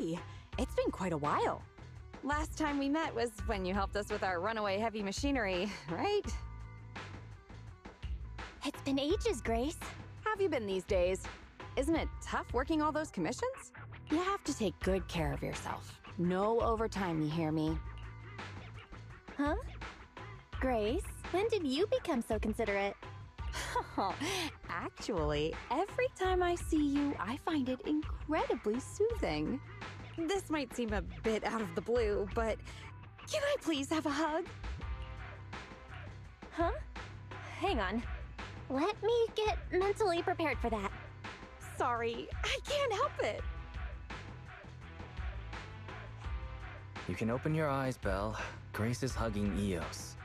Hey, it's been quite a while. Last time we met was when you helped us with our runaway heavy machinery, right? It's been ages, Grace. How have you been these days? Isn't it tough working all those commissions? You have to take good care of yourself. No overtime, you hear me? Huh? Grace, when did you become so considerate? Actually, every time I see you, I find it incredibly soothing. This might seem a bit out of the blue, but can I please have a hug? Huh? Hang on. Let me get mentally prepared for that. Sorry, I can't help it. You can open your eyes, Belle. Grace is hugging Eos.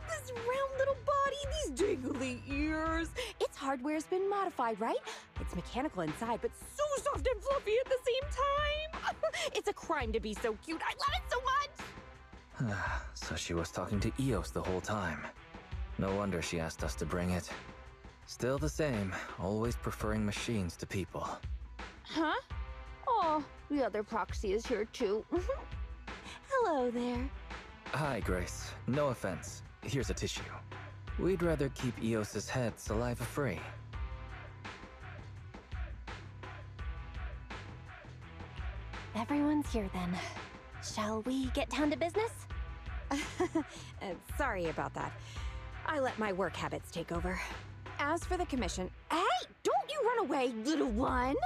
This round little body, these jiggly ears. Its hardware's been modified, right? It's mechanical inside, but so soft and fluffy at the same time. It's a crime to be so cute. I love it so much. So she was talking to Eos the whole time. No wonder she asked us to bring it. Still the same, always preferring machines to people. Huh? Oh, the other proxy is here too. Hello there. Hi, Grace. No offense. Here's a tissue. We'd rather keep Eos's head saliva-free. Everyone's here then. Shall we get down to business? Sorry about that. I let my work habits take over. As for the commission... Hey! Don't you run away, little one!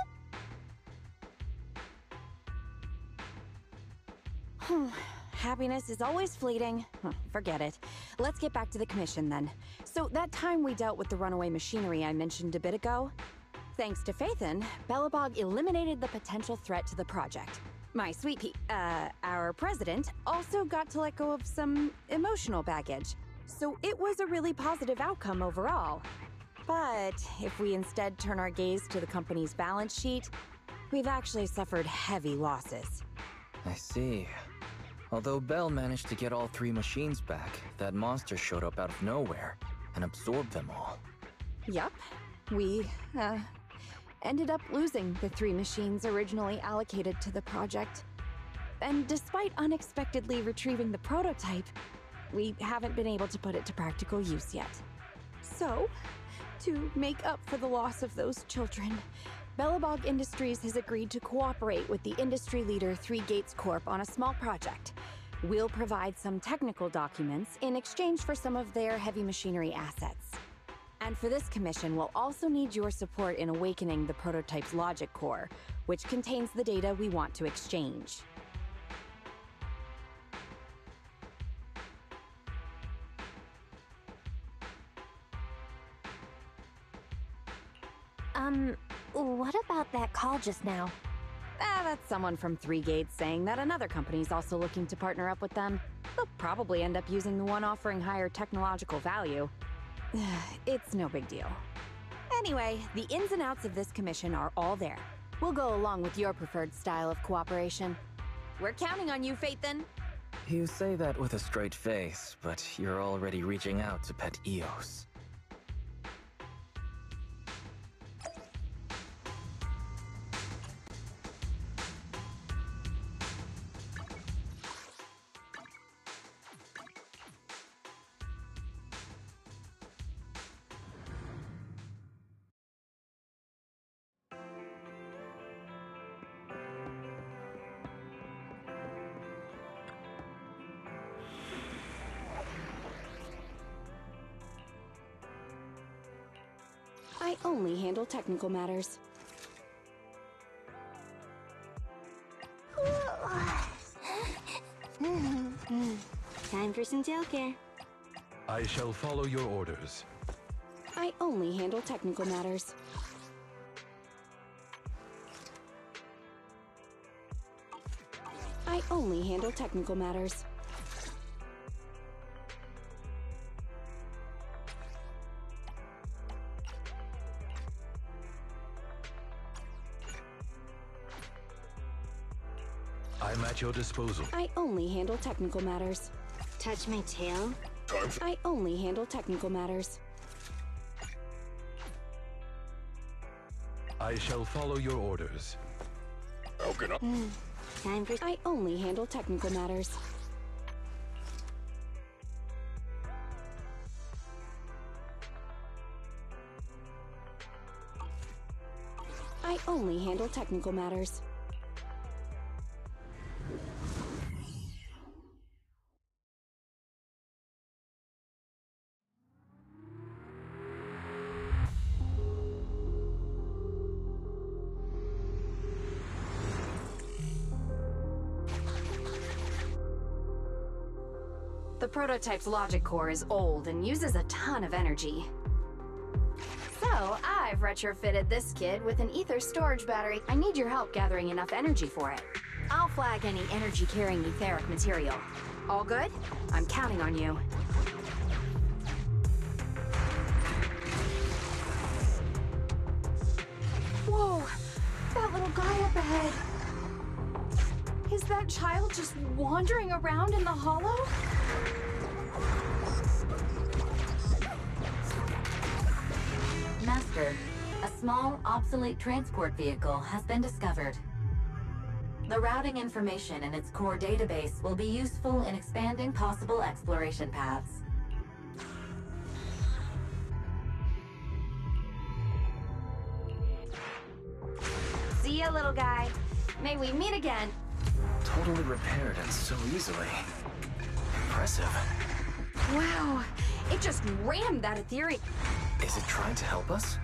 Happiness is always fleeting. Forget it. Let's get back to the commission then. So that time we dealt with the runaway machinery I mentioned a bit ago, thanks to Phaethon, Belobog eliminated the potential threat to the project. My sweet our president also got to let go of some emotional baggage. So it was a really positive outcome overall. But if we instead turn our gaze to the company's balance sheet, we've actually suffered heavy losses. I see. Although Belle managed to get all 3 machines back, that monster showed up out of nowhere and absorbed them all. Yup. We, ended up losing the 3 machines originally allocated to the project. And despite unexpectedly retrieving the prototype, we haven't been able to put it to practical use yet. So, to make up for the loss of those children, Belobog Industries has agreed to cooperate with the industry leader 3 Gates Corp on a small project. We'll provide some technical documents in exchange for some of their heavy machinery assets. And for this commission, we'll also need your support in awakening the prototype's logic core, which contains the data we want to exchange. What about that call just now? That's someone from 3 Gates saying that another company's also looking to partner up with them. They'll probably end up using the one offering higher technological value. It's no big deal. Anyway, the ins and outs of this commission are all there. We'll go along with your preferred style of cooperation. We're counting on you, Phaethon. You say that with a straight face, but you're already reaching out to pet Eos. I only handle technical matters. Time for some tail care. I shall follow your orders. I only handle technical matters. I only handle technical matters. I'm at your disposal. I only handle technical matters. Touch my tail? I only handle technical matters. I shall follow your orders. Time for... I only handle technical matters. I only handle technical matters. The prototype's logic core is old and uses a ton of energy. So, I've retrofitted this kid with an ether storage battery. I need your help gathering enough energy for it. I'll flag any energy-carrying etheric material. All good? I'm counting on you. Whoa! That little guy up ahead! Is that child just wandering around in the hollow? Master, a small, obsolete transport vehicle has been discovered. The routing information in its core database will be useful in expanding possible exploration paths. See ya, little guy. May we meet again. Totally repaired and so easily. Impressive. Wow, it just rammed that ethereal... Is it trying to help us?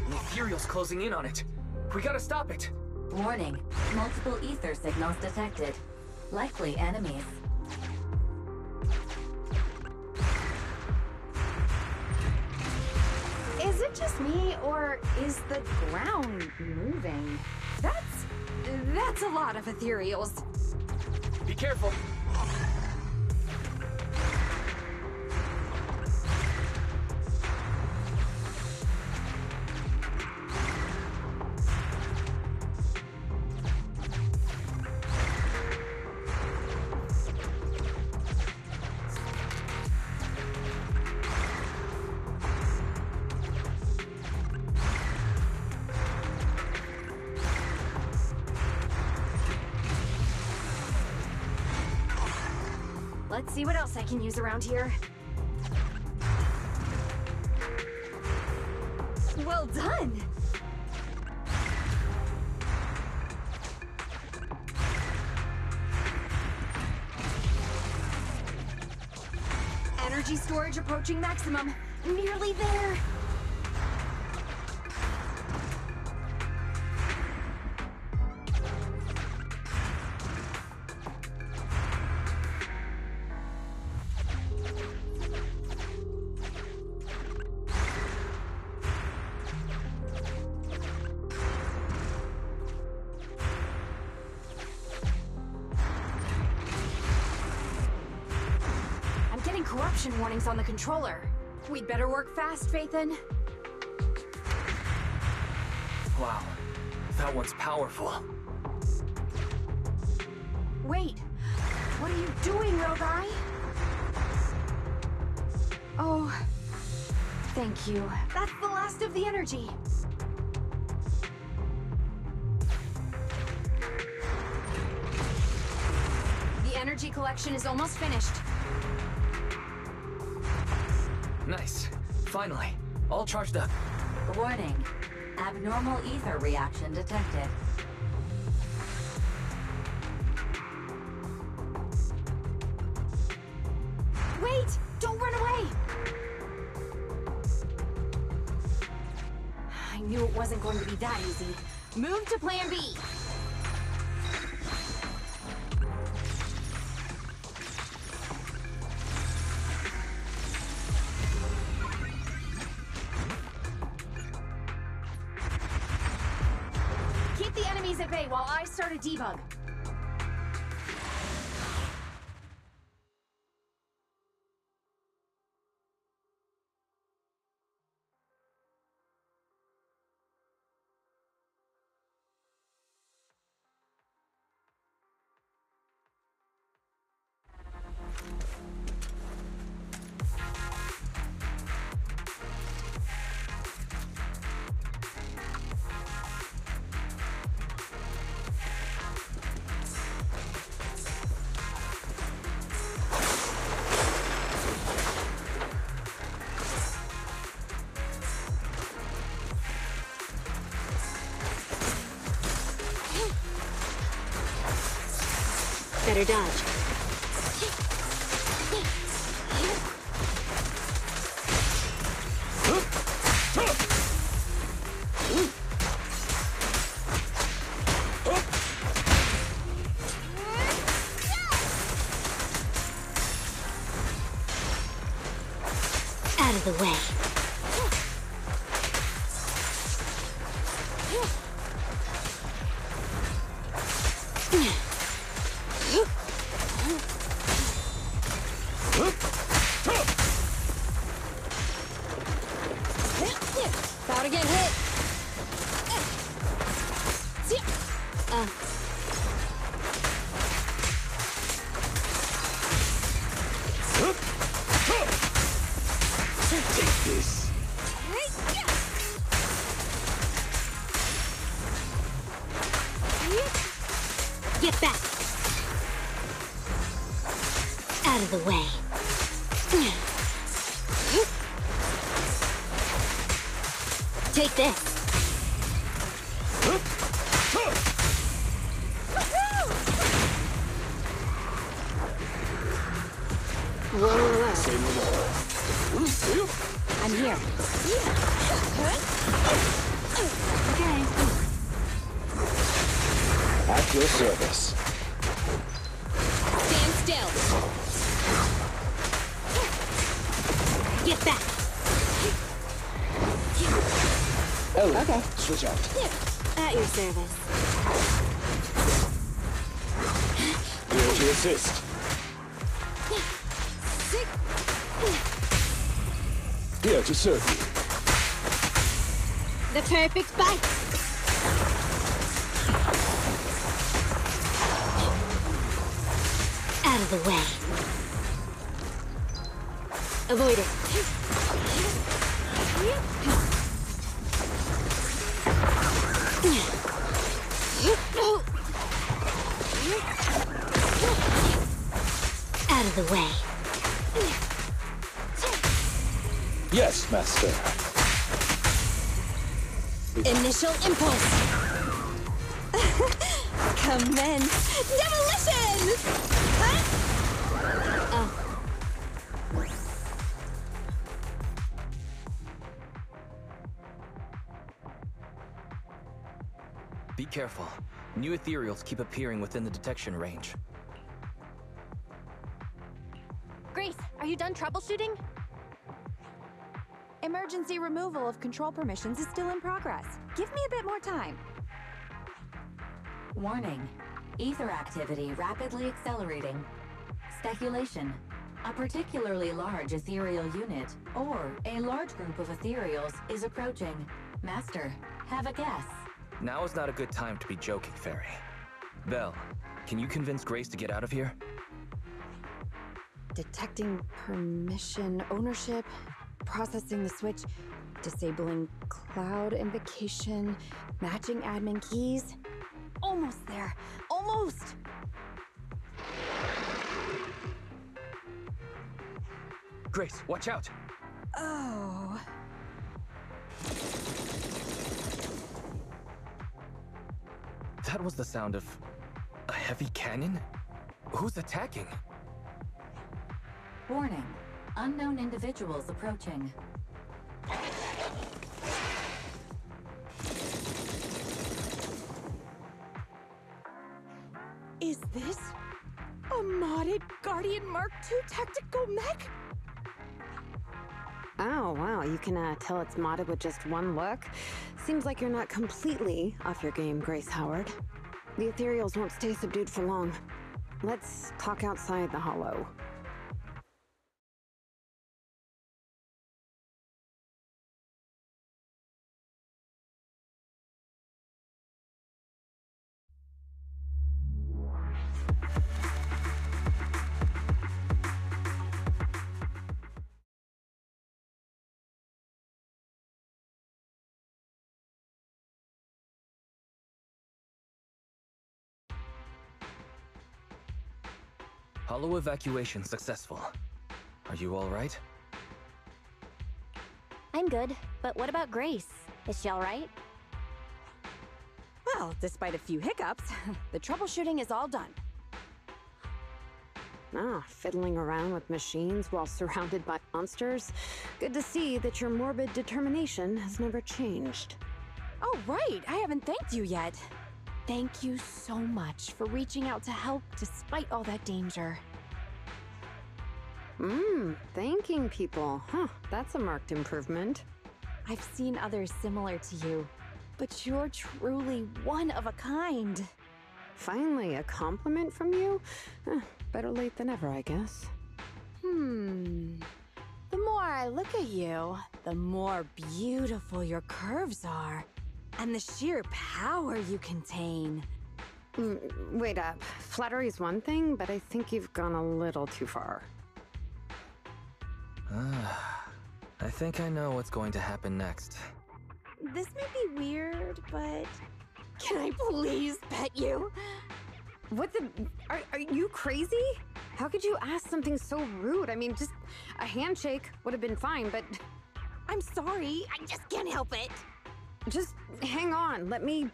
The ethereal's closing in on it. We gotta stop it. Warning, multiple ether signals detected. Likely enemies. Is it just me, or is the ground moving? That's a lot of ethereals. Be careful. Let's see what else I can use around here. Well done! Energy storage approaching maximum. Nearly there. Corruption warnings on the controller. We'd better work fast, Phaethon. Wow, that one's powerful. Wait, what are you doing, little guy? Oh, thank you. That's the last of the energy. The energy collection is almost finished. Nice. Finally. All charged up. Warning, abnormal ether reaction detected. Wait! Don't run away! I knew it wasn't going to be that easy. Move to plan B. Keep the enemies at bay while I start a debug. Better dodge. Out of the way. About to get hit. Take this. Get back. Out of the way. Take this. I'm here. Okay. At your service. Stand still. Get back. Ellie, Okay. switch out. At your service. Here to assist. Here to serve you. The perfect bite. Out of the way. Avoid it. Out of the way. Yes, master. Initial impulse. Commence demolition. Be careful. New ethereals keep appearing within the detection range. Grace, are you done troubleshooting? Emergency removal of control permissions is still in progress. Give me a bit more time. Warning. Ether activity rapidly accelerating. Speculation. A particularly large ethereal unit, or a large group of ethereals, is approaching. Master, have a guess. Now is not a good time to be joking, Fairy. Belle, can you convince Grace to get out of here? Detecting permission ownership, processing the switch, disabling cloud invocation, matching admin keys. Almost there. Almost! Grace, watch out! Oh. That was the sound of a heavy cannon? Who's attacking? Warning. Unknown individuals approaching. Is this a modded Guardian Mark II tactical mech? Oh, wow, you can tell it's modded with just one look. Seems like you're not completely off your game, Grace Howard. The ethereals won't stay subdued for long. Let's talk outside the hollow. Hollow evacuation successful. Are you all right? I'm good, but what about Grace? Is she all right? Well, despite a few hiccups, the troubleshooting is all done. Fiddling around with machines while surrounded by monsters. Good to see that your morbid determination has never changed. Oh, right! I haven't thanked you yet. Thank you so much for reaching out to help despite all that danger. Thanking people. Huh, that's a marked improvement. I've seen others similar to you, but you're truly one of a kind. Finally, a compliment from you? Better late than ever, I guess. The more I look at you, the more beautiful your curves are, and the sheer power you contain. Wait up. Flattery's one thing, but I think you've gone a little too far. I think I know what's going to happen next. This may be weird, but can I please pet you? What the? Are you crazy? How could you ask something so rude? I mean, just a handshake would have been fine, but... I'm sorry, I just can't help it. Just hang on. Let me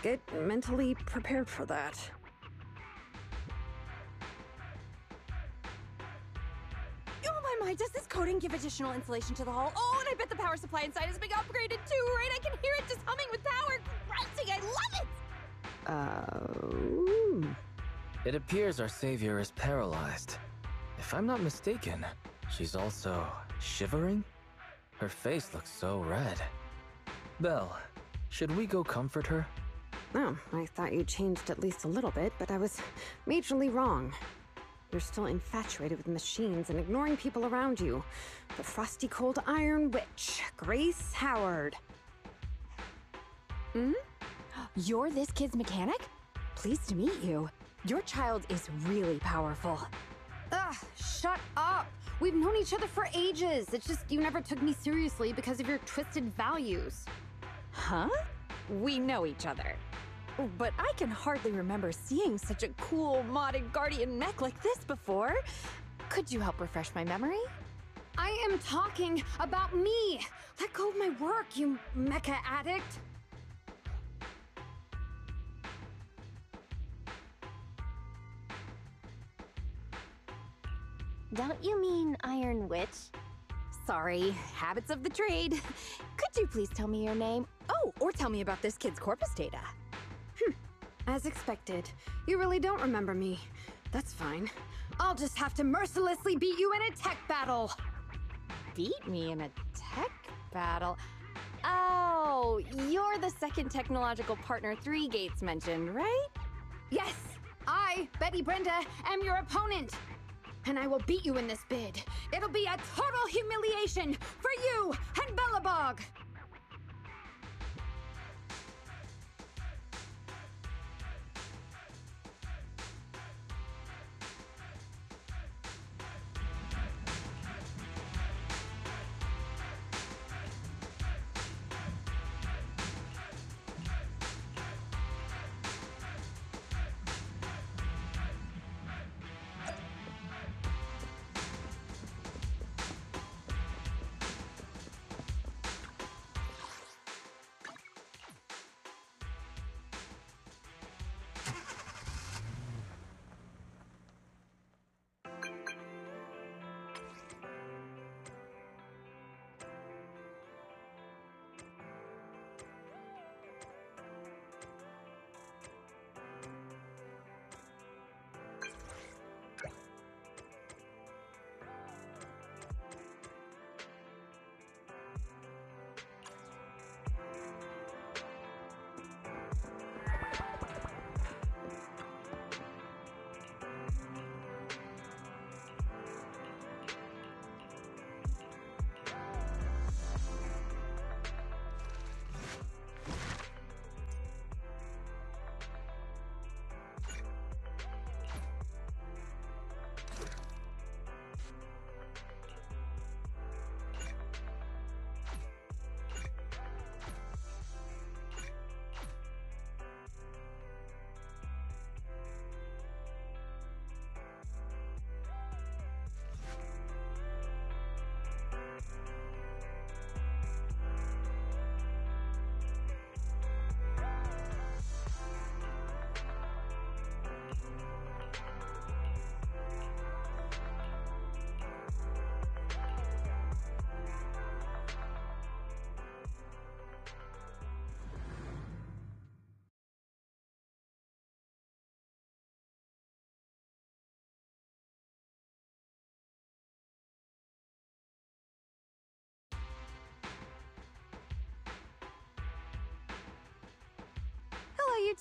get mentally prepared for that. Oh my, does this coating give additional insulation to the hull? Oh, and I bet the power supply inside is being upgraded too, right? I can hear it just humming with power. Grunting, I love it! It appears our savior is paralyzed. If I'm not mistaken, she's also shivering? Her face looks so red. Belle, should we go comfort her? Oh, I thought you changed at least a little bit, but I was majorly wrong. You're still infatuated with machines and ignoring people around you. The frosty cold iron witch, Grace Howard. You're this kid's mechanic? Pleased to meet you. Your child is really powerful. Ugh, shut up! We've known each other for ages. It's just you never took me seriously because of your twisted values. Huh? We know each other. But I can hardly remember seeing such a cool modded guardian mech like this before. Could you help refresh my memory? I am talking about me! Let go of my work, you mecha addict! Don't you mean Iron Witch? Sorry, habits of the trade. Could you please tell me your name? Oh, or tell me about this kid's corpus data. As expected, you really don't remember me. That's fine. I'll just have to mercilessly beat you in a tech battle! Beat me in a tech battle? Oh, you're the second technological partner Three Gates mentioned, right? Yes! I, Betty Brenda, am your opponent! And I will beat you in this bid. It'll be a total humiliation for you and Bellabog!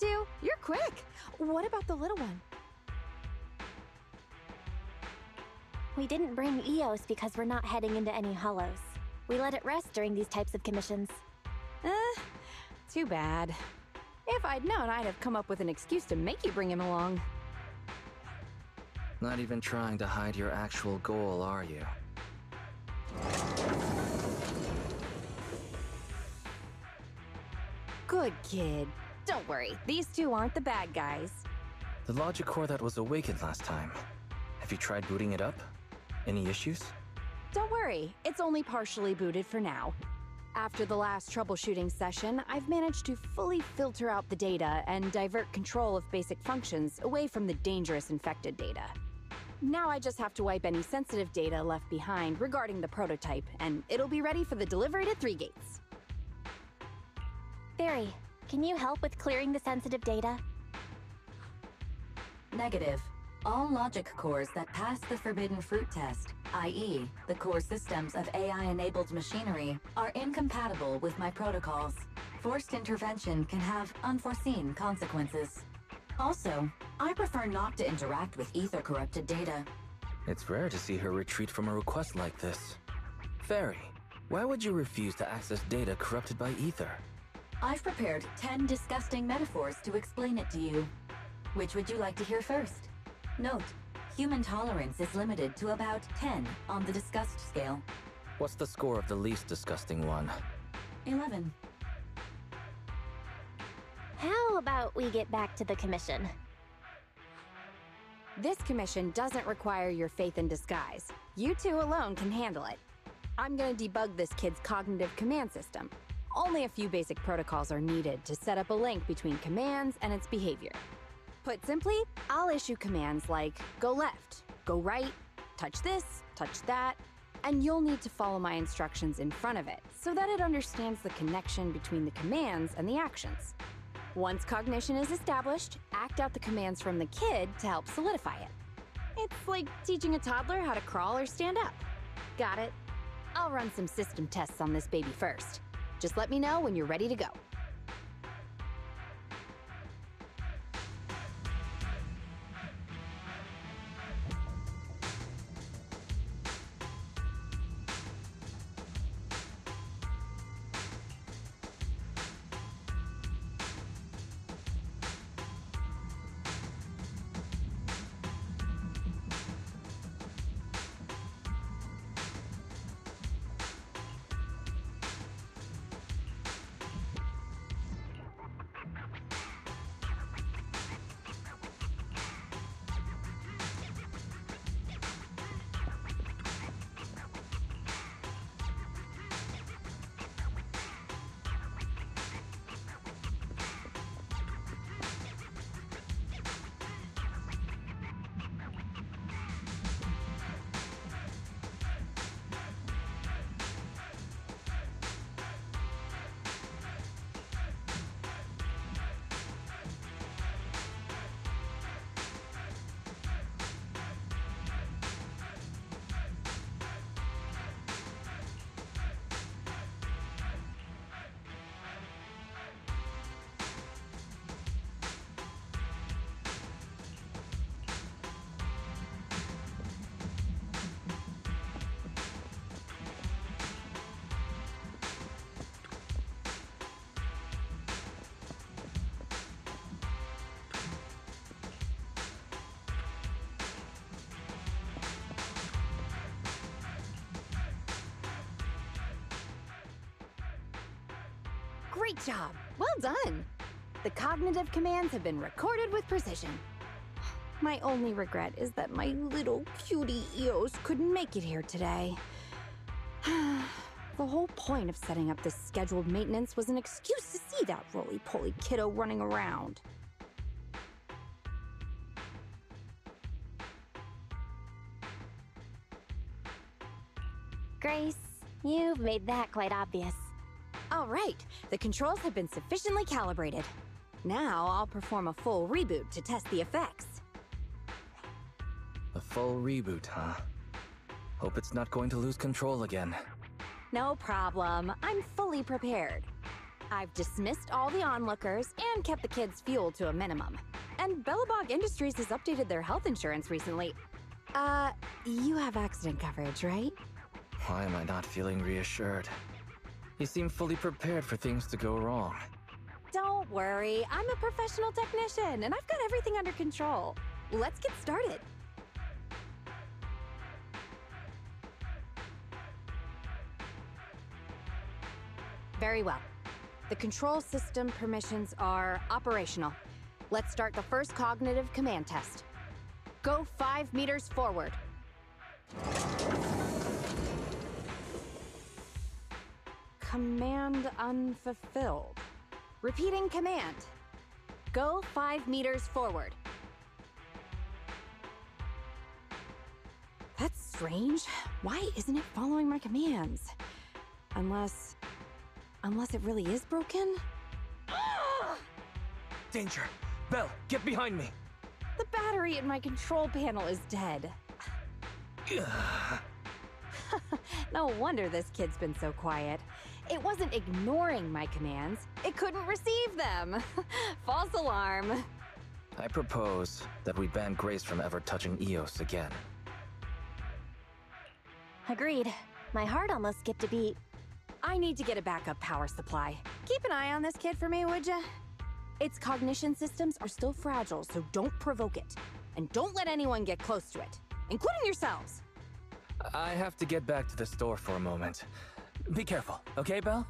you two. You're quick. What about the little one? We didn't bring Eos because we're not heading into any hollows. We let it rest during these types of commissions. Too bad. If I'd known, I'd have come up with an excuse to make you bring him along. Not even trying to hide your actual goal, are you? Good kid. Don't worry, these two aren't the bad guys. The logic core that was awakened last time. Have you tried booting it up? Any issues? Don't worry, it's only partially booted for now. After the last troubleshooting session, I've managed to fully filter out the data and divert control of basic functions away from the dangerous infected data. Now I just have to wipe any sensitive data left behind regarding the prototype, and it'll be ready for the delivery to 3 gates. Barry, can you help with clearing the sensitive data? Negative. All logic cores that pass the forbidden fruit test, i.e., the core systems of AI-enabled machinery, are incompatible with my protocols. Forced intervention can have unforeseen consequences. Also, I prefer not to interact with ether-corrupted data. It's rare to see her retreat from a request like this. Fairy, why would you refuse to access data corrupted by ether? I've prepared 10 disgusting metaphors to explain it to you. Which would you like to hear first? Note, human tolerance is limited to about 10 on the disgust scale. What's the score of the least disgusting one? 11. How about we get back to the commission? This commission doesn't require your faith in disguise. You two alone can handle it. I'm gonna debug this kid's cognitive command system. Only a few basic protocols are needed to set up a link between commands and its behavior. Put simply, I'll issue commands like go left, go right, touch this, touch that, and you'll need to follow my instructions in front of it so that it understands the connection between the commands and the actions. Once cognition is established, act out the commands from the kid to help solidify it. It's like teaching a toddler how to crawl or stand up. Got it? I'll run some system tests on this baby first. Just let me know when you're ready to go. Great job! Well done! The cognitive commands have been recorded with precision. My only regret is that my little cutie Eos couldn't make it here today. The whole point of setting up this scheduled maintenance was an excuse to see that roly-poly kiddo running around. Grace, you've made that quite obvious. All right, the controls have been sufficiently calibrated. Now I'll perform a full reboot to test the effects. A full reboot, huh? Hope it's not going to lose control again. No problem. I'm fully prepared. I've dismissed all the onlookers and kept the kids' fuel to a minimum. And Bellabog Industries has updated their health insurance recently. You have accident coverage, right? Why am I not feeling reassured? You seem fully prepared for things to go wrong. Don't worry, I'm a professional technician, and I've got everything under control. Let's get started. Very well. The control system permissions are operational. Let's start the first cognitive command test. Go 5 meters forward. Command unfulfilled. Repeating command. Go 5 meters forward. That's strange. Why isn't it following my commands? Unless it really is broken? Danger! Belle, get behind me! The battery in my control panel is dead. No wonder this kid's been so quiet. It wasn't ignoring my commands. It couldn't receive them. False alarm. I propose that we ban Grace from ever touching Eos again. Agreed. My heart almost skipped a beat. I need to get a backup power supply. Keep an eye on this kid for me, would ya? Its cognition systems are still fragile, so don't provoke it. And don't let anyone get close to it, including yourselves. I have to get back to the store for a moment. Be careful, okay, Belle?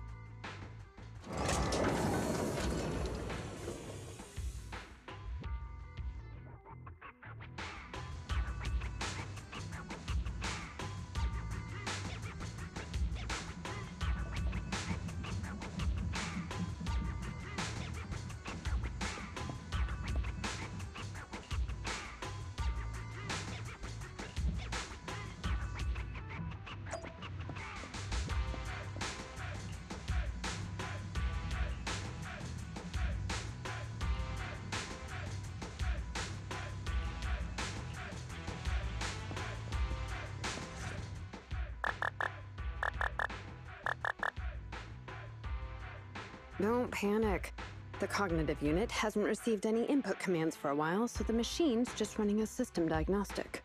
Don't panic. The cognitive unit hasn't received any input commands for a while, so the machine's just running a system diagnostic.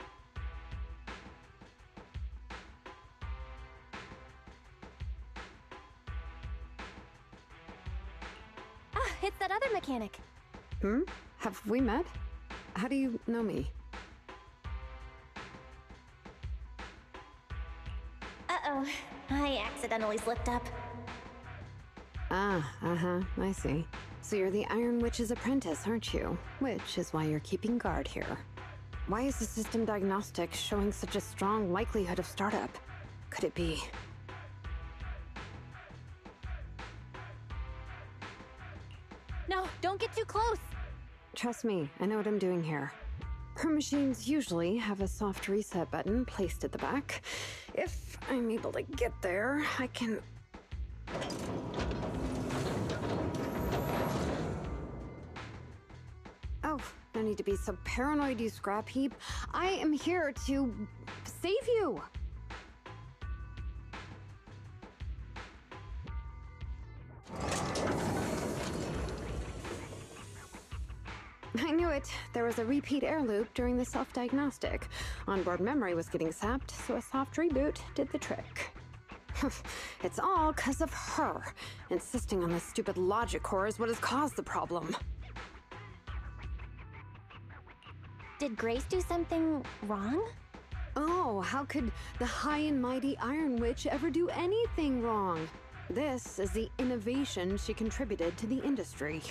Ah, it's that other mechanic. Have we met? How do you know me? Uh-oh. I accidentally slipped up. I see. So you're the Iron Witch's apprentice, aren't you? Which is why you're keeping guard here. Why is the system diagnostic showing such a strong likelihood of startup? Could it be... No, don't get too close. Trust me, I know what I'm doing here. Her machines usually have a soft reset button placed at the back. If I'm able to get there, I can... Oh, no need to be so paranoid, you scrap heap. I am here to save you! I knew it. There was a repeat air loop during the self-diagnostic. Onboard memory was getting sapped, so a soft reboot did the trick. It's all 'cause of her. Insisting on this stupid logic core is what has caused the problem. Did Grace do something wrong? Oh, how could the high and mighty Iron Witch ever do anything wrong? This is the innovation she contributed to the industry.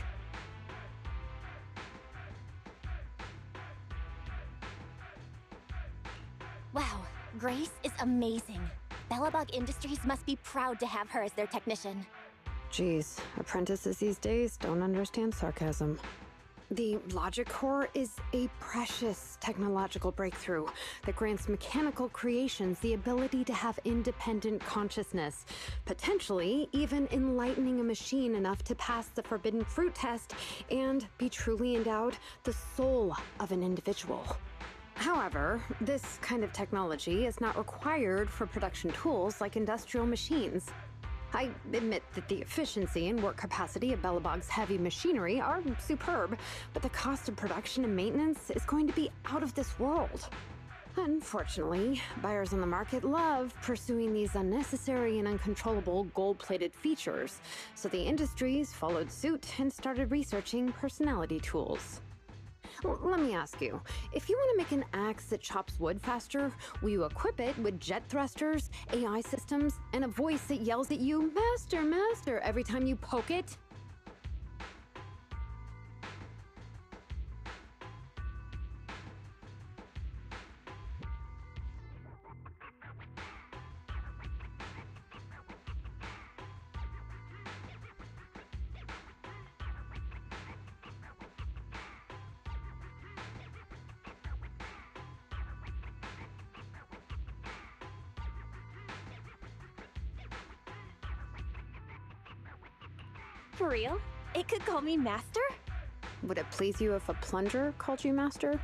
Wow, Grace is amazing. Bellabog Industries must be proud to have her as their technician. Geez, apprentices these days don't understand sarcasm. The logic core is a precious technological breakthrough that grants mechanical creations the ability to have independent consciousness, potentially even enlightening a machine enough to pass the forbidden fruit test and be truly endowed the soul of an individual. However, this kind of technology is not required for production tools like industrial machines. I admit that the efficiency and work capacity of Belobog's heavy machinery are superb, but the cost of production and maintenance is going to be out of this world. Unfortunately, buyers on the market love pursuing these unnecessary and uncontrollable gold-plated features, so the industries followed suit and started researching personality tools. Let me ask you, if you want to make an axe that chops wood faster, will you equip it with jet thrusters, AI systems, and a voice that yells at you, "Master, Master," every time you poke it? For real? It could call me Master? Would it please you if a plunger called you Master?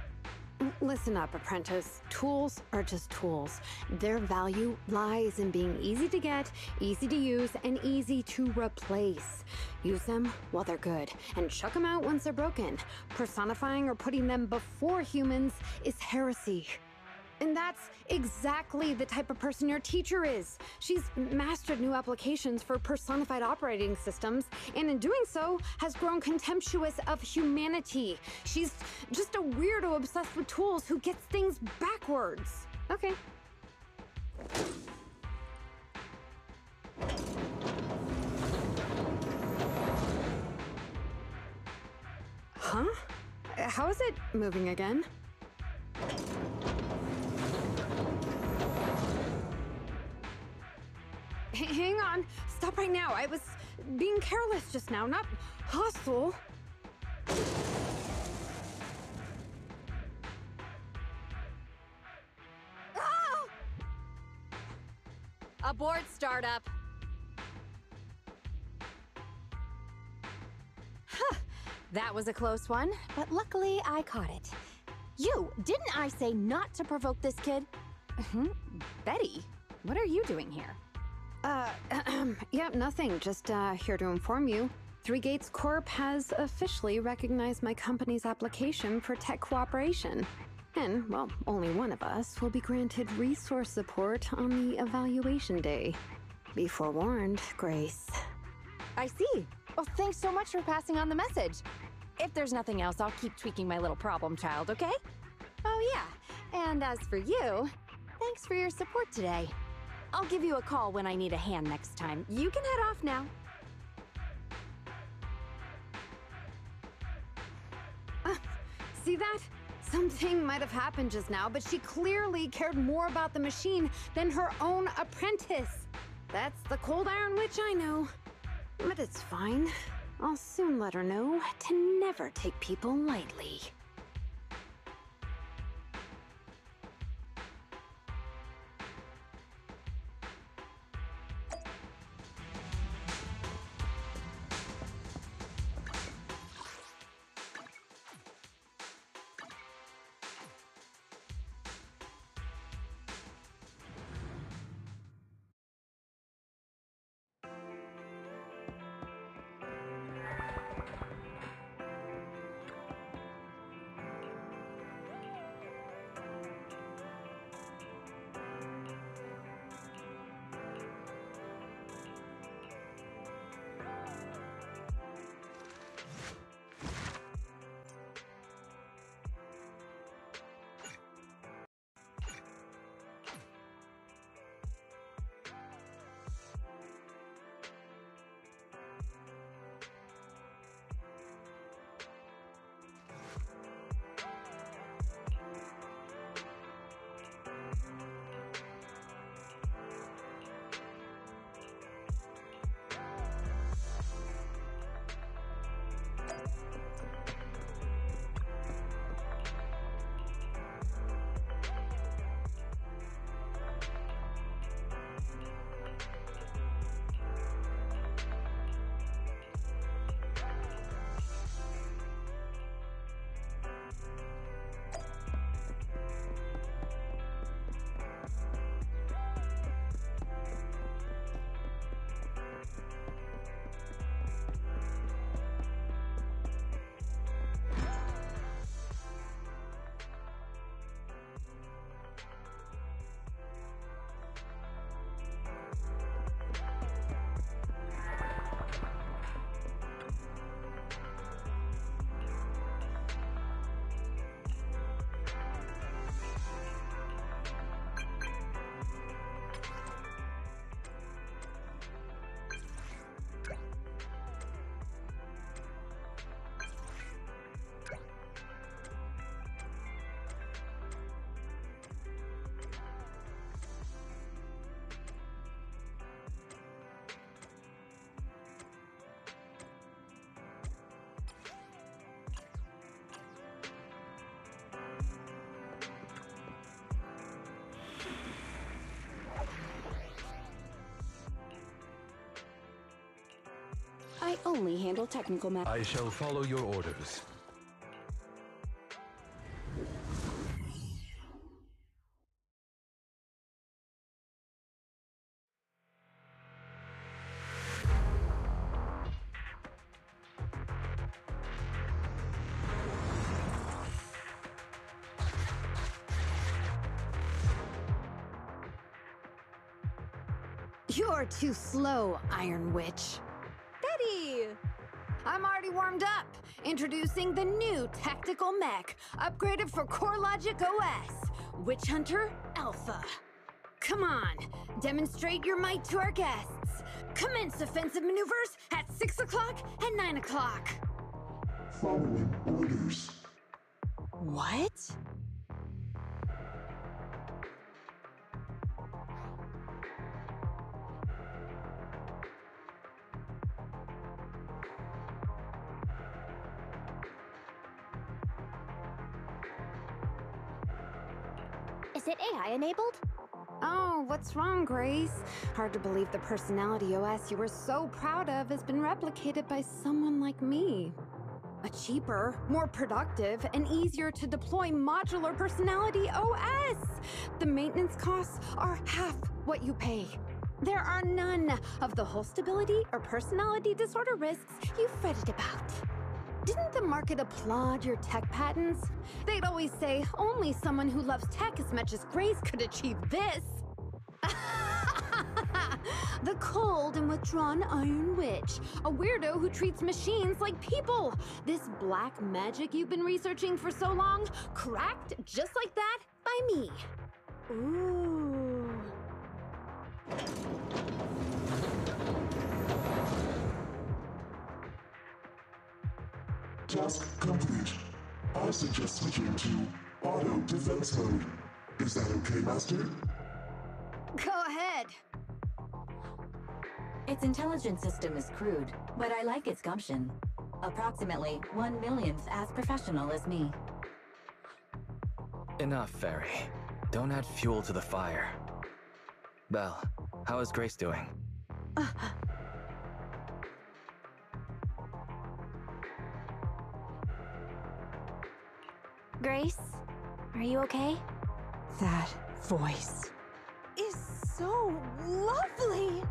Listen up, apprentice. Tools are just tools. Their value lies in being easy to get, easy to use, and easy to replace. Use them while they're good, and chuck them out once they're broken. Personifying or putting them before humans is heresy. And that's exactly the type of person your teacher is. She's mastered new applications for personified operating systems, and in doing so, has grown contemptuous of humanity. She's just a weirdo obsessed with tools who gets things backwards. Okay. Huh? How is it moving again? Hang on. Stop right now. I was being careless just now, not hostile. Ah! Abort startup. Huh. That was a close one, but luckily I caught it. Didn't I say not to provoke this kid? Betty, what are you doing here? Yeah, nothing. Just, here to inform you. Three Gates Corp has officially recognized my company's application for tech cooperation. And, well, only one of us will be granted resource support on the evaluation day. Be forewarned, Grace. I see. Well, thanks so much for passing on the message. If there's nothing else, I'll keep tweaking my little problem child, okay? Oh, yeah. And as for you, thanks for your support today. I'll give you a call when I need a hand next time. You can head off now. See that? Something might have happened just now, but she clearly cared more about the machine than her own apprentice. That's the cold iron witch I know. But it's fine. I'll soon let her know to never take people lightly. only handle technical matters. I shall follow your orders. You're too slow, Iron Witch. Betty! I'm already warmed up. Introducing the new tactical mech, upgraded for CoreLogic OS, Witch Hunter Alpha. Come on, demonstrate your might to our guests. Commence offensive maneuvers at 6 o'clock and 9 o'clock. Following orders. What? Is it AI enabled? Oh, what's wrong, Grace? Hard to believe the personality OS you were so proud of has been replicated by someone like me. A cheaper, more productive, and easier to deploy modular personality OS. The maintenance costs are half what you pay. There are none of the whole stability or personality disorder risks you fretted about. Didn't the market applaud your tech patents? They'd always say only someone who loves tech as much as Grace could achieve this. The cold and withdrawn Iron Witch, a weirdo who treats machines like people. This black magic you've been researching for so long, cracked just like that by me. Ooh. Task complete. I suggest switching to auto defense mode. Is that okay, Master? Go ahead. Its intelligence system is crude, but I like its gumption. Approximately 1/1,000th as professional as me. Enough, Fairy. Don't add fuel to the fire. Belle, how is Grace doing? Grace, are you okay? That voice is so lovely!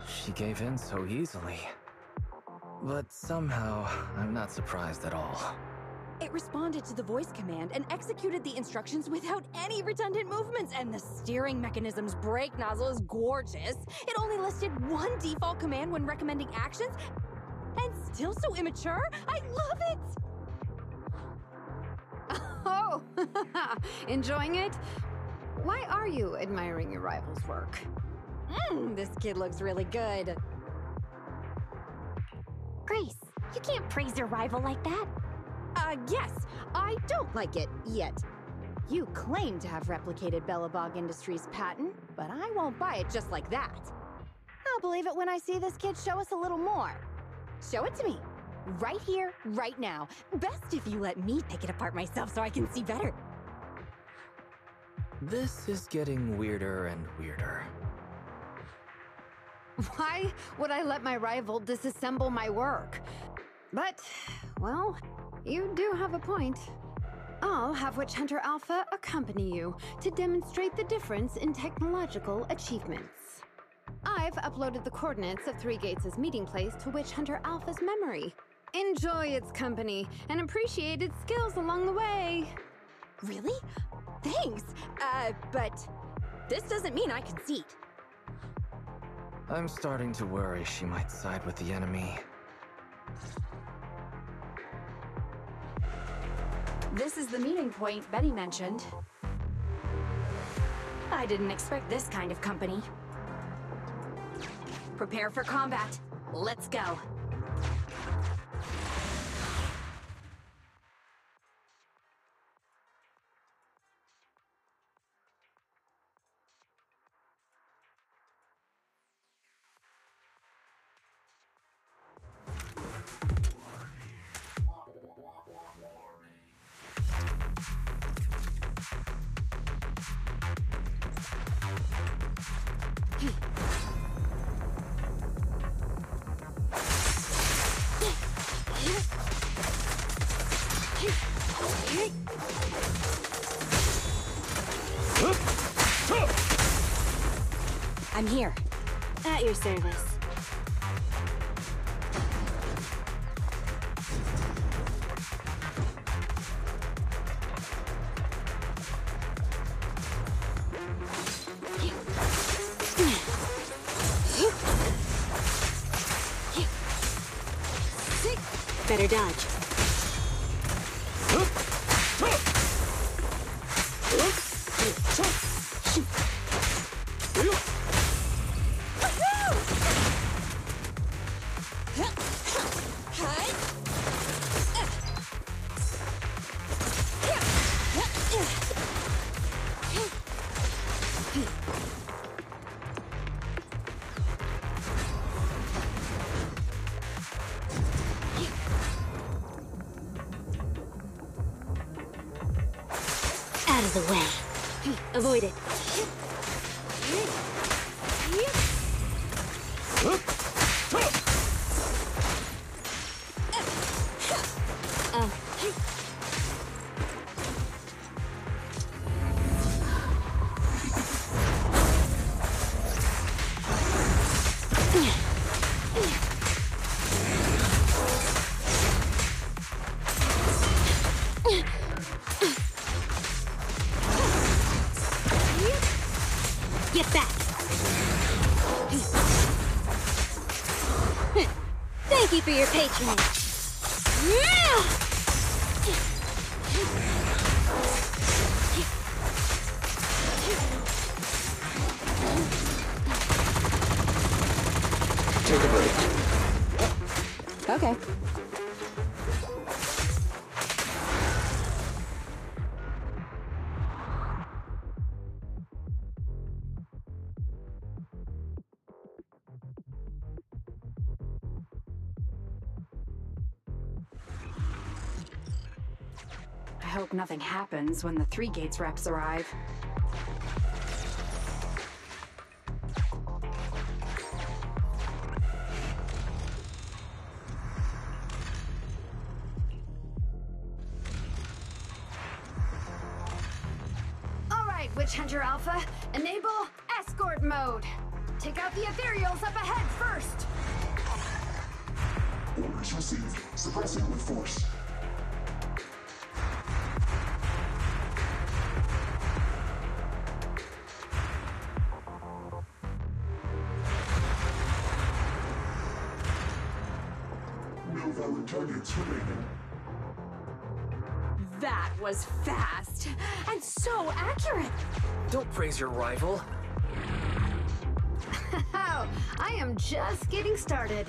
She gave in so easily. But somehow, I'm not surprised at all. It responded to the voice command and executed the instructions without any redundant movements, and the steering mechanism's brake nozzle is gorgeous. It only listed one default command when recommending actions, and still so immature. I love it! Oh, enjoying it? Why are you admiring your rival's work? This kid looks really good. Grace, you can't praise your rival like that. Yes, I don't like it yet. You claim to have replicated Bellabog Industries' patent, but I won't buy it just like that. I'll believe it when I see this kid show us a little more. Show it to me. Right here, right now. Best if you let me pick it apart myself so I can see better. This is getting weirder and weirder. Why would I let my rival disassemble my work? But, well, you do have a point. I'll have Witch Hunter Alpha accompany you to demonstrate the difference in technological achievements. I've uploaded the coordinates of Three Gates' meeting place to Witch Hunter Alpha's memory. Enjoy its company and appreciate its skills along the way. Really? Thanks. But this doesn't mean I concede. I'm starting to worry she might side with the enemy. This is the meeting point Betty mentioned. I didn't expect this kind of company. Prepare for combat. Let's go. I'm here. At your service. Better dodge. Out of the way. Avoid it. Get back! Thank you for your patronage. Take a break. Okay. I hope nothing happens when the 3 Gates reps arrive. All right, Witch Hunter Alpha, enable escort mode. Take out the ethereals up ahead first. Orders received. Suppressing with force. No valid targets remaining. That was fast and so accurate. Don't praise your rival. Oh, I am just getting started.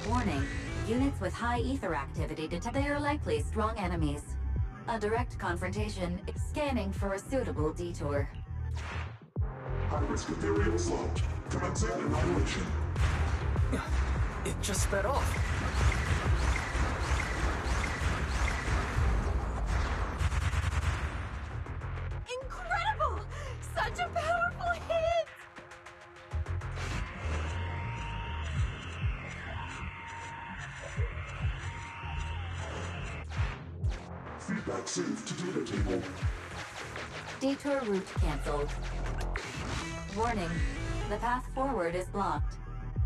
Warning. Units with high ether activity detect they are likely strong enemies. A direct confrontation is scanning for a suitable detour. High-risk ethereal slot. Commencing annihilation. It just sped off. Incredible! Such a powerful hit! Feedback saved to data table. Detour route cancelled. Warning. The path forward is blocked.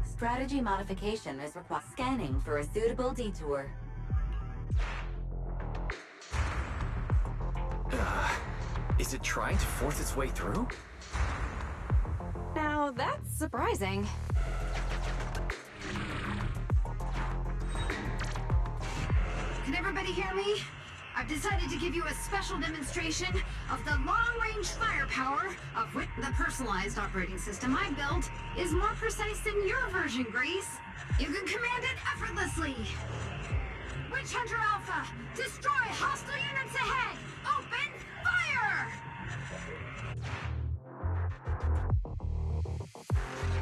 Strategy modification is required. Scanning for a suitable detour. Is it trying to force its way through? Now that's surprising. Can everybody hear me? I've decided to give you a special demonstration of the long-range firepower of which the personalized operating system I built is more precise than your version, Grace. You can command it effortlessly. Witch Hunter Alpha, destroy hostile units ahead! Open fire!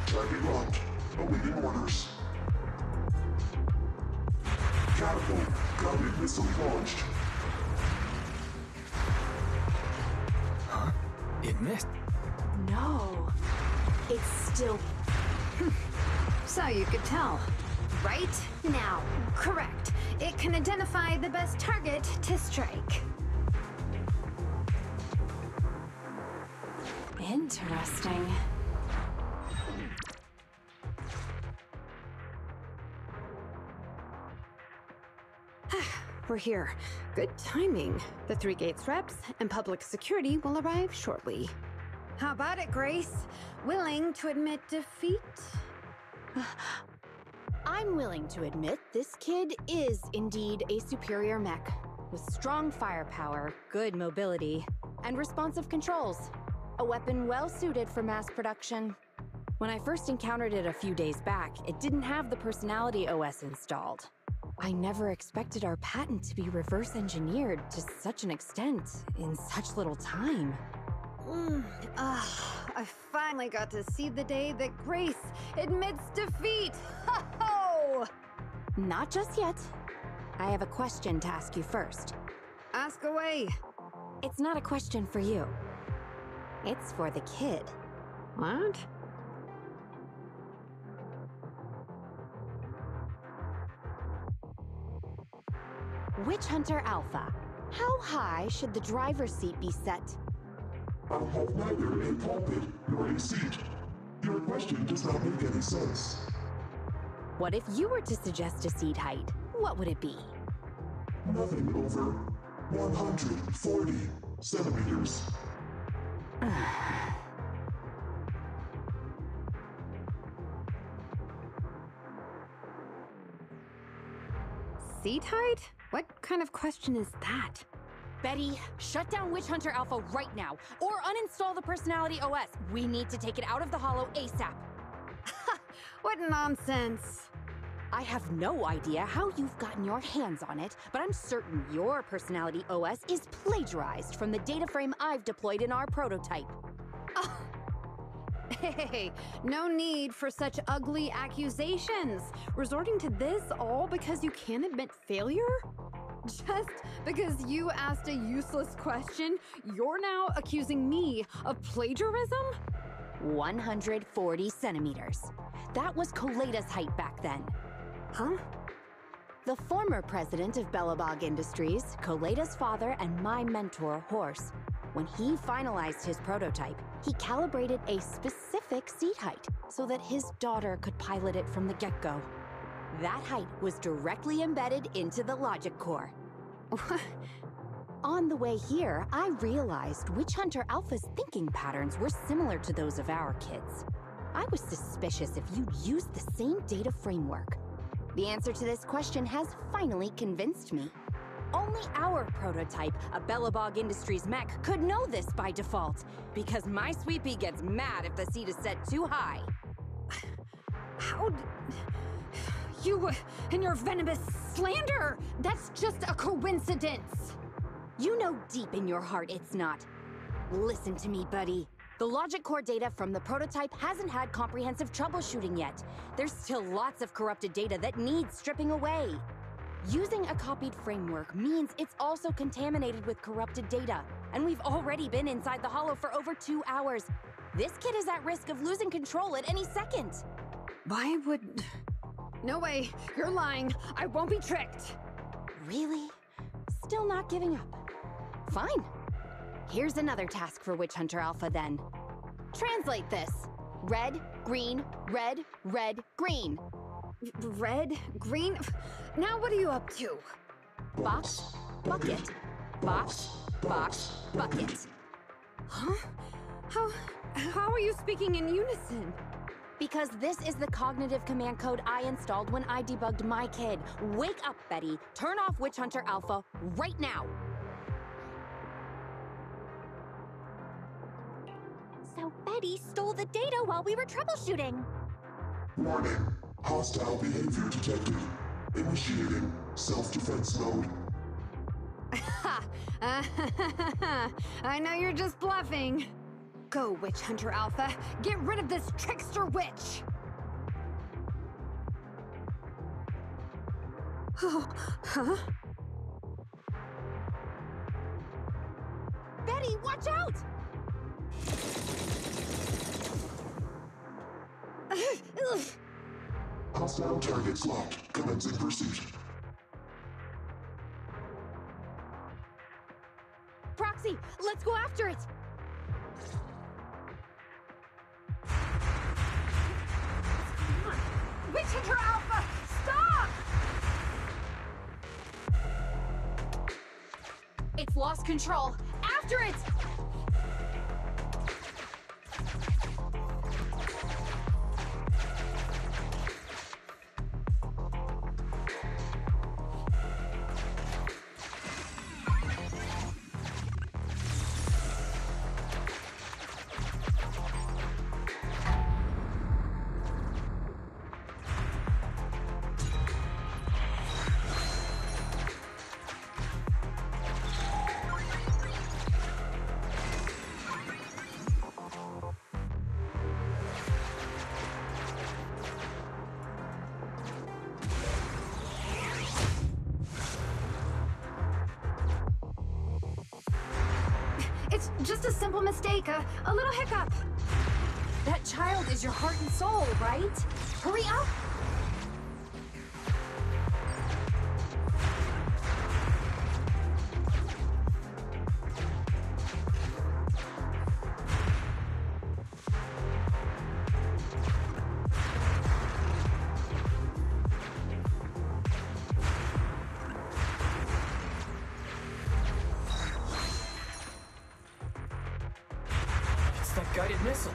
Target locked. Awaiting orders. Catapult. Guided missile launched. Huh? It missed. No. It's still... So you could tell. right? Now, correct. It can identify the best target to strike. Interesting. We're here. Good timing. The Three Gates reps and public security will arrive shortly. How about it, Grace? Willing to admit defeat? I'm willing to admit this kid is indeed a superior mech, with strong firepower, good mobility, and responsive controls. A weapon well suited for mass production. When I first encountered it a few days back, it didn't have the personality OS installed. I never expected our patent to be reverse engineered to such an extent in such little time. I finally got to see the day that Grace admits defeat! Ho-ho! Not just yet. I have a question to ask you first. Ask away. It's not a question for you. It's for the kid. What? Witch Hunter Alpha, how high should the driver's seat be set? I have neither a pulpit nor a seat. Your question does not make any sense. What if you were to suggest a seat height? What would it be? Nothing over 140 centimeters. Seat height? What kind of question is that? Betty, shut down Witch Hunter Alpha right now, or uninstall the Personality OS. We need to take it out of the Holo ASAP. What nonsense! I have no idea how you've gotten your hands on it, but I'm certain your Personality OS is plagiarized from the data frame I've deployed in our prototype. Hey, no need for such ugly accusations. Resorting to this all because you can't admit failure? Just because you asked a useless question, you're now accusing me of plagiarism? 140 centimeters. That was Koleda's height back then. Huh? The former president of Belobog Industries, Koleda's father, and my mentor, Horse, when he finalized his prototype, he calibrated a specific seat height so that his daughter could pilot it from the get-go. That height was directly embedded into the logic core. On the way here, I realized Witch Hunter Alpha's thinking patterns were similar to those of our kids. I was suspicious if you'd used the same data framework. The answer to this question has finally convinced me. Only our prototype, a Belobog Industries mech, could know this by default, because my sweet pea gets mad if the seat is set too high. How you and your venomous slander! That's just a coincidence! You know deep in your heart it's not. Listen to me, buddy. The logic core data from the prototype hasn't had comprehensive troubleshooting yet. There's still lots of corrupted data that needs stripping away. Using a copied framework means it's also contaminated with corrupted data, and we've already been inside the Holo for over 2 hours. This kid is at risk of losing control at any second. Why would... No way, you're lying. I won't be tricked. Really? Still not giving up. Fine. Here's another task for Witch Hunter Alpha then. Translate this. Red, green, red, red, green. Red? Green? Now what are you up to? Box, bucket. Box, box, bucket. Huh? How are you speaking in unison? Because this is the cognitive command code I installed when I debugged my kid. Wake up, Betty. Turn off Witch Hunter Alpha right now. So Betty stole the data while we were troubleshooting. Warning. Hostile behavior detected. Initiating self-defense mode. I know you're just bluffing. Go, Witch Hunter Alpha. Get rid of this trickster witch! Oh, huh? Betty, watch out! Hostile target Target's locked. Commencing pursuit. Proxy, let's go after it! Witch Hunter Alpha, stop! It's lost control. After it! It's just a simple mistake, a little hiccup. That child is your heart and soul, right? Hurry up! That guided missile.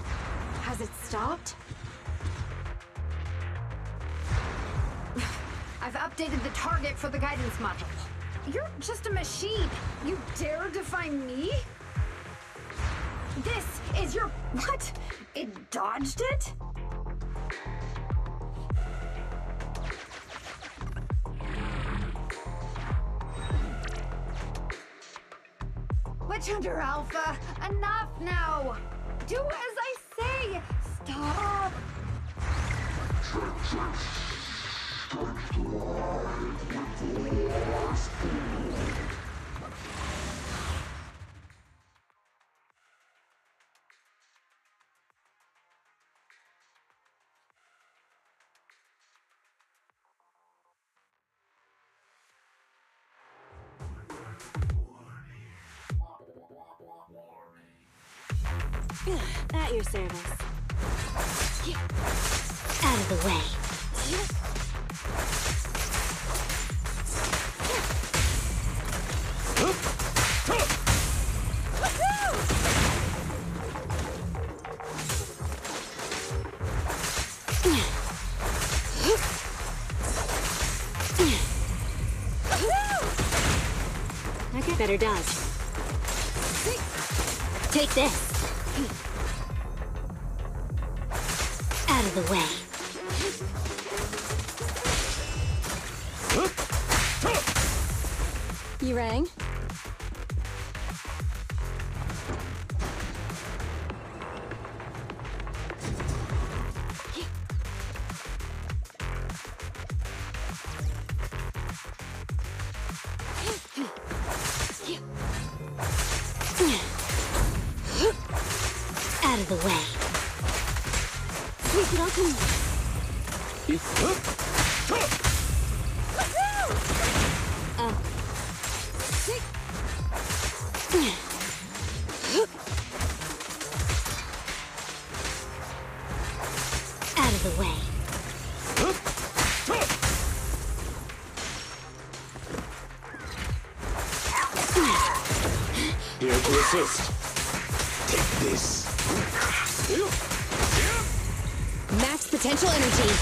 Has it stopped? I've updated the target for the guidance module. You're just a machine. You dare defy me? This is your... What? It dodged it? Witch Hunter Alpha, enough now! Do as I say! Stop! At your service. Out of the way. Okay, better dodge. Take this. Out of the way. You rang? Out of the way. Sweep it up and... Out of the way. Here to assist. Take this. Max potential energy.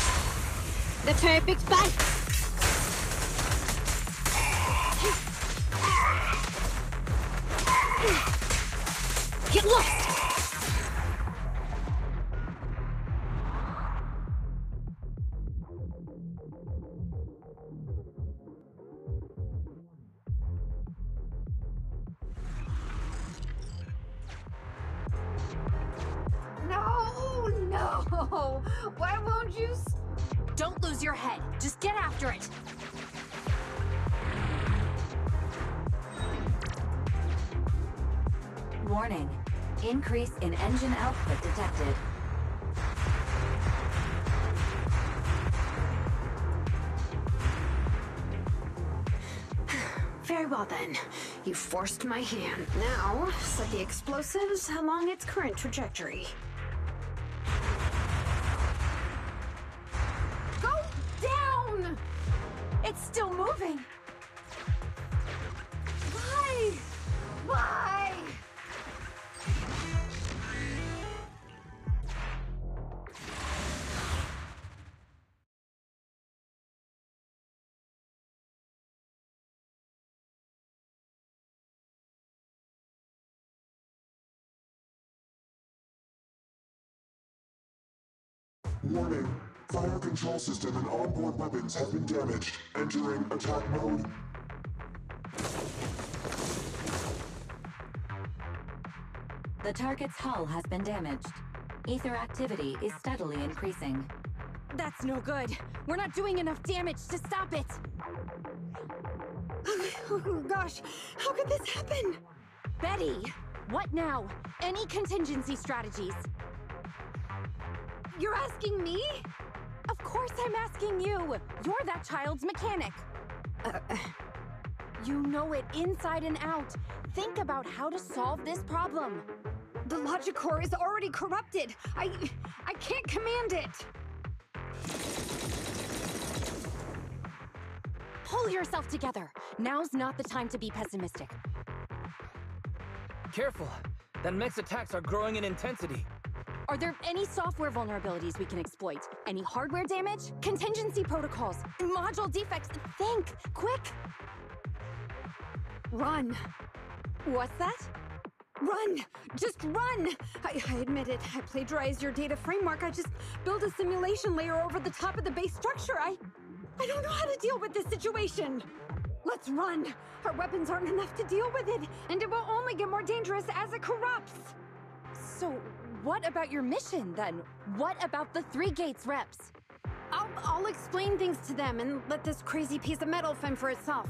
The perfect bite. Get lost. No! Why won't you... Don't lose your head. Just get after it. Warning. Increase in engine output detected. Very well then. You forced my hand. Now, set the explosives along its current trajectory. Go down! It's still moving. Why? Why? Warning. Fire control system and onboard weapons have been damaged. Entering attack mode. The target's hull has been damaged. Ether activity is steadily increasing. That's no good. We're not doing enough damage to stop it. Oh gosh, how could this happen? Betty, what now? Any contingency strategies? You're asking me? Of course I'm asking you. You're that child's mechanic. You know it inside and out. Think about how to solve this problem. The logic core is already corrupted. I can't command it. Pull yourself together. Now's not the time to be pessimistic. Careful. That mech's attacks are growing in intensity. Are there any software vulnerabilities we can exploit? Any hardware damage? Contingency protocols? Module defects? Think! Quick! Run. What's that? Run! Just run! I admit it. I plagiarized your data framework. I just built a simulation layer over the top of the base structure. I don't know how to deal with this situation. Let's run. Our weapons aren't enough to deal with it, and it will only get more dangerous as it corrupts. So, what about your mission, then? What about the 3 Gates reps? I'll explain things to them and let this crazy piece of metal fend for itself.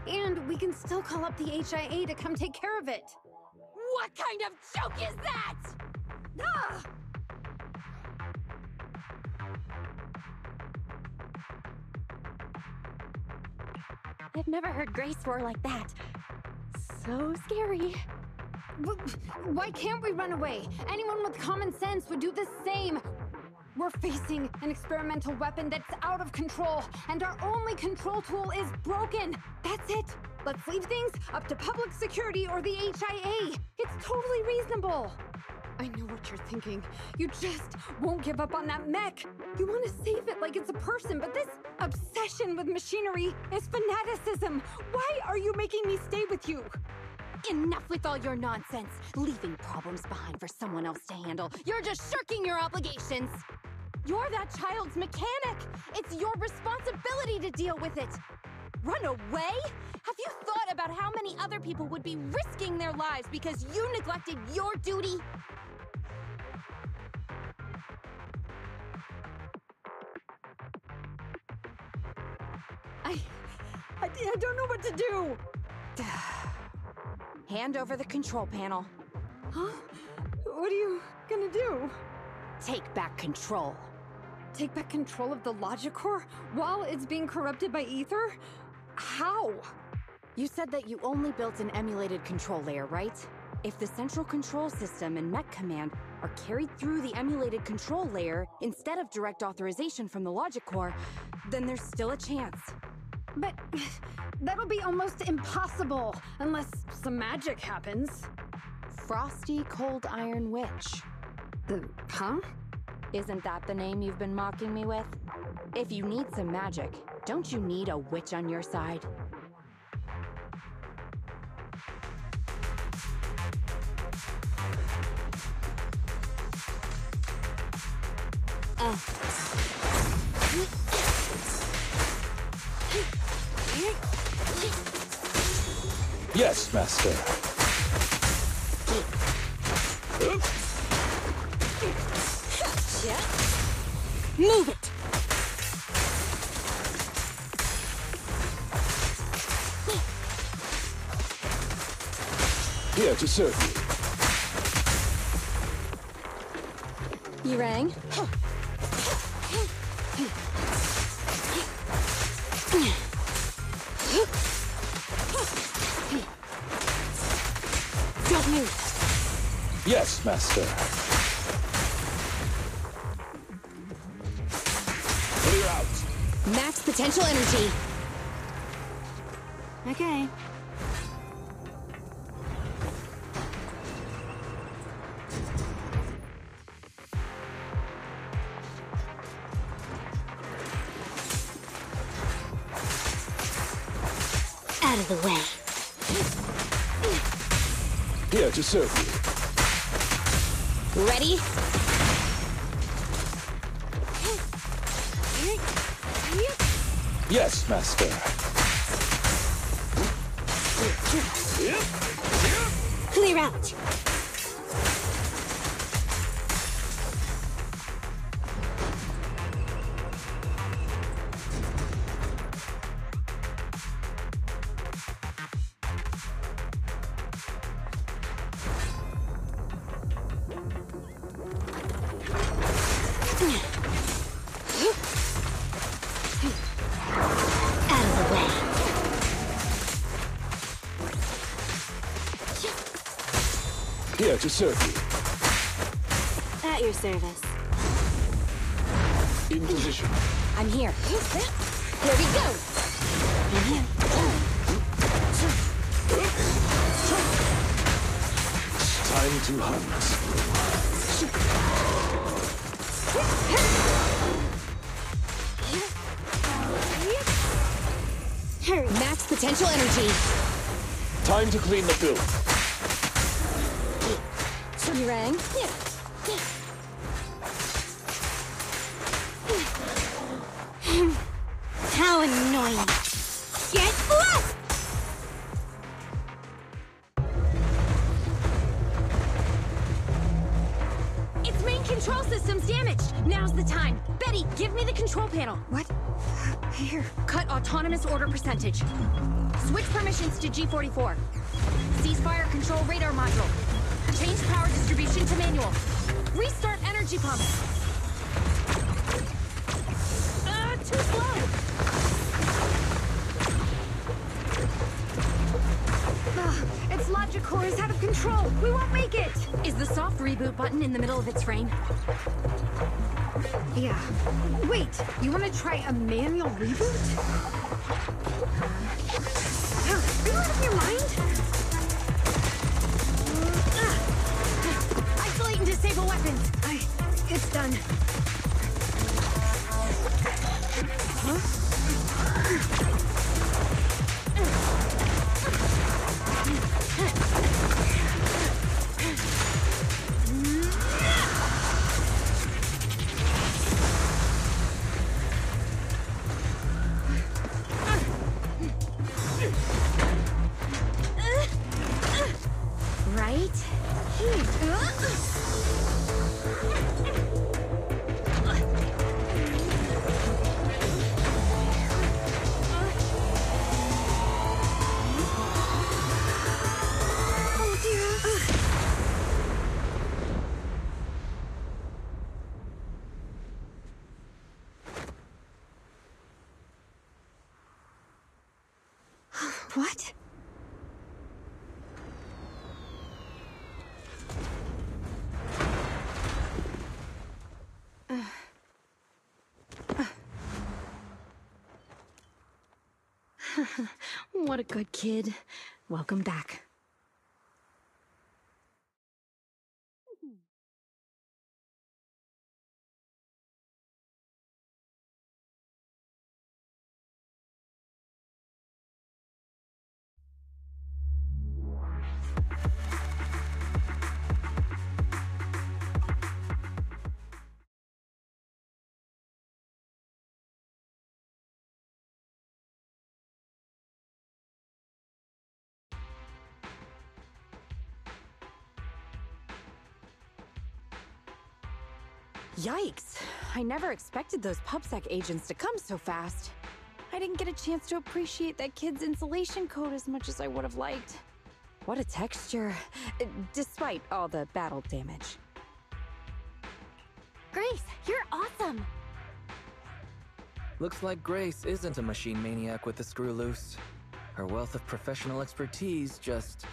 And we can still call up the HIA to come take care of it. What kind of joke is that? Ah! I've never heard Grace roar like that. So scary. Why can't we run away? Anyone with common sense would do the same. We're facing an experimental weapon that's out of control, and our only control tool is broken. That's it. Let's leave things up to public security or the HIA. It's totally reasonable. I know what you're thinking. You just won't give up on that mech. You want to save it like it's a person, but this obsession with machinery is fanaticism. Why are you making me stay with you? Enough with all your nonsense. Leaving problems behind for someone else to handle. You're just shirking your obligations. You're that child's mechanic. It's your responsibility to deal with it. Run away? Have you thought about how many other people would be risking their lives because you neglected your duty? I don't know what to do. Hand over the control panel. Huh? What are you gonna do? Take back control. Take back control of the logic core while it's being corrupted by ether? How? You said that you only built an emulated control layer, right? If the central control system and mech command are carried through the emulated control layer instead of direct authorization from the logic core, then there's still a chance. But that'll be almost impossible unless some magic happens. Frosty Cold Iron Witch. Huh? Isn't that the name you've been mocking me with? If you need some magic, don't you need a witch on your side? Yes, Master. Move it! Here to serve You rang? Yes, Master. Clear out. Max potential energy. Okay. Out of the way. Here to serve you. Ready? Yes, Master. Clear out. Here to serve you. At your service. In position. I'm here. Here we go. Time to hunt. Hurry. Max potential energy. Time to clean the build. You rang? How annoying. Get lost! Its main control system's damaged. Now's the time. Betty, give me the control panel. What? Here. Cut autonomous order percentage. Switch permissions to G44. Ceasefire control radar module. Change power distribution to manual. Restart energy pump. Too slow. Its logic core is out of control. We won't make it. Is the soft reboot button in the middle of its frame? Yeah. Wait, you want to try a manual reboot? Are you out of your mind? Isolate and disable weapons. It's done. Right here. What? What a good kid. Welcome back. Yikes! I never expected those PubSec agents to come so fast. I didn't get a chance to appreciate that kid's insulation coat as much as I would have liked. What a texture, despite all the battle damage. Grace, you're awesome! Looks like Grace isn't a machine maniac with the screw loose. Her wealth of professional expertise just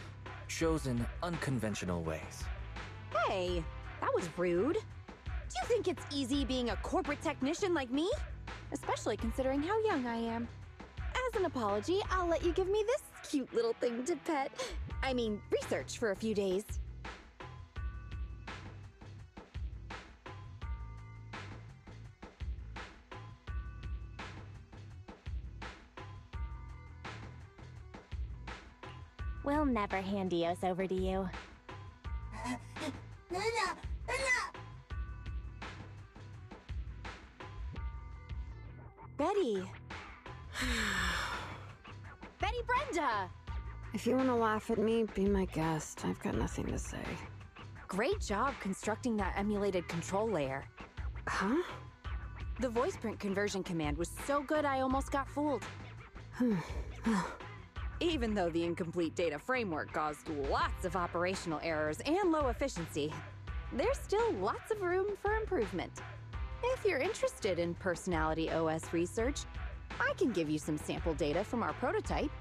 shows in unconventional ways. Hey, that was rude. Do you think it's easy being a corporate technician like me? Especially considering how young I am. As an apology, I'll let you give me this cute little thing to pet. I mean, research for a few days. We'll never hand Eos over to you. Betty. Betty Brenda! If you want to laugh at me, be my guest. I've got nothing to say. Great job constructing that emulated control layer. Huh? The voice print conversion command was so good I almost got fooled. Even though the incomplete data framework caused lots of operational errors and low efficiency, there's still lots of room for improvement. If you're interested in Personality OS research, I can give you some sample data from our prototype.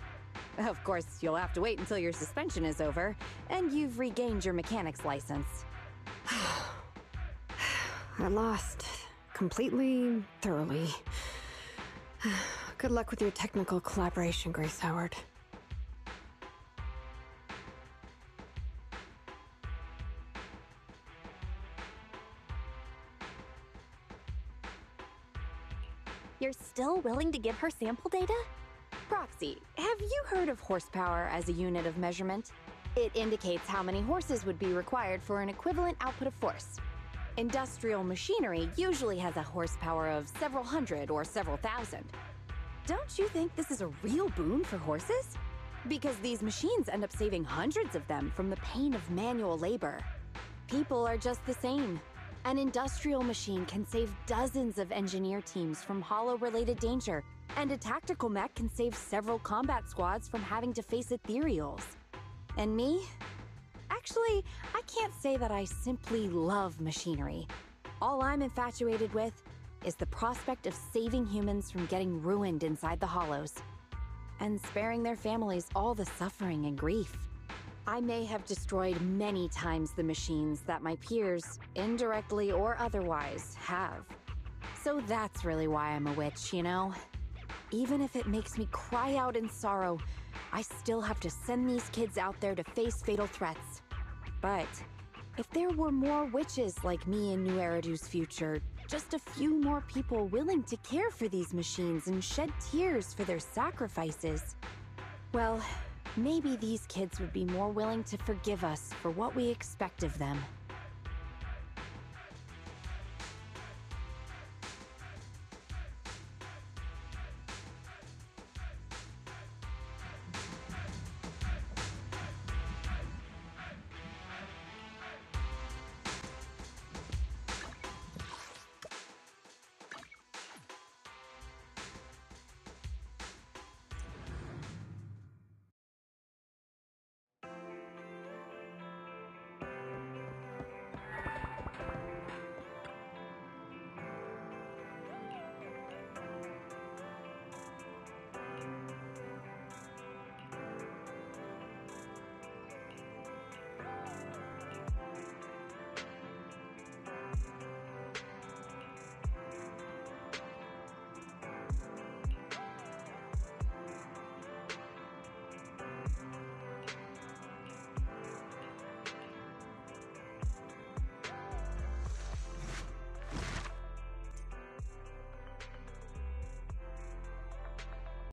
Of course, you'll have to wait until your suspension is over and you've regained your mechanics license. I lost. Completely, thoroughly. Good luck with your technical collaboration, Grace Howard. You're still willing to give her sample data? Proxy, have you heard of horsepower as a unit of measurement? It indicates how many horses would be required for an equivalent output of force. Industrial machinery usually has a horsepower of several hundred or several thousand. Don't you think this is a real boon for horses? Because these machines end up saving hundreds of them from the pain of manual labor. People are just the same. An industrial machine can save dozens of engineer teams from hollow-related danger, and a tactical mech can save several combat squads from having to face ethereals. And me? Actually, I can't say that I simply love machinery. All I'm infatuated with is the prospect of saving humans from getting ruined inside the hollows, and sparing their families all the suffering and grief. I may have destroyed many times the machines that my peers, indirectly or otherwise, have. So that's really why I'm a witch, you know? Even if it makes me cry out in sorrow, I still have to send these kids out there to face fatal threats. But if there were more witches like me in New Eridu's future, just a few more people willing to care for these machines and shed tears for their sacrifices, well, maybe these kids would be more willing to forgive us for what we expect of them.